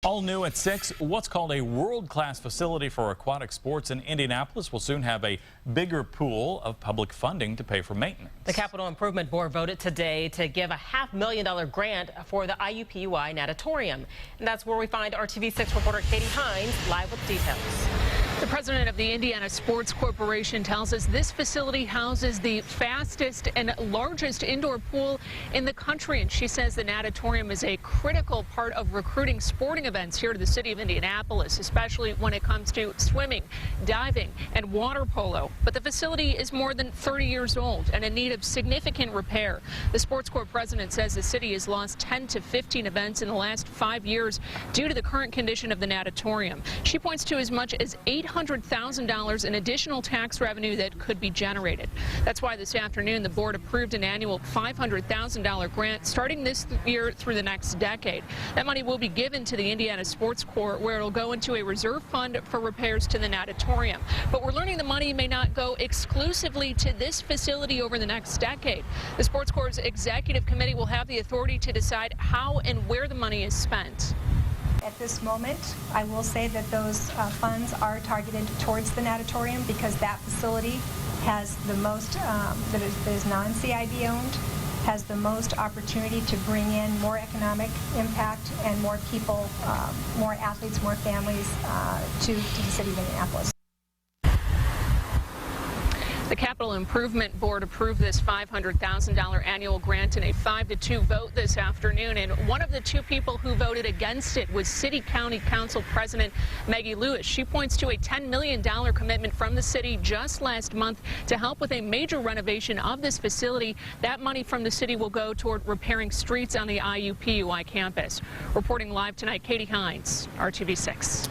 All new at 6, what's called a world-class facility for aquatic sports in Indianapolis will soon have a bigger pool of public funding to pay for maintenance. The Capital Improvement Board voted today to give a $500,000 grant for the IUPUI Natatorium. And that's where we find our TV6 reporter Katie Hines live with details. The president of the Indiana Sports Corporation tells us this facility houses the fastest and largest indoor pool in the country. And she says the natatorium is a critical part of recruiting sporting events here to the city of Indianapolis, especially when it comes to swimming, diving, and water polo. But the facility is more than 30 years old and in need of significant repair. The Sports Corp president says the city has lost 10 to 15 events in the last 5 years due to the current condition of the natatorium. She points to as much as $800,000 in additional tax revenue that could be generated. That's why this afternoon the board approved an annual $500,000 grant starting this year through the next decade. That money will be given to the Indiana Sports Corp, where it'll go into a reserve fund for repairs to the natatorium. But we're learning the money may not go exclusively to this facility over the next decade. The Sports Corp's executive committee will have the authority to decide how and where the money is spent. At this moment, I will say that those funds are targeted towards the natatorium because that facility has the most, that is non-CIB owned, has the most opportunity to bring in more economic impact and more people, more athletes, more families to the city of Indianapolis. The Capital Improvement Board approved this $500,000 annual grant in a 5-2 vote this afternoon, and one of the two people who voted against it was City County Council President Maggie Lewis. She points to a $10 million commitment from the city just last month to help with a major renovation of this facility. That money from the city will go toward repairing streets on the IUPUI campus. Reporting live tonight, Katie Hines, RTV6.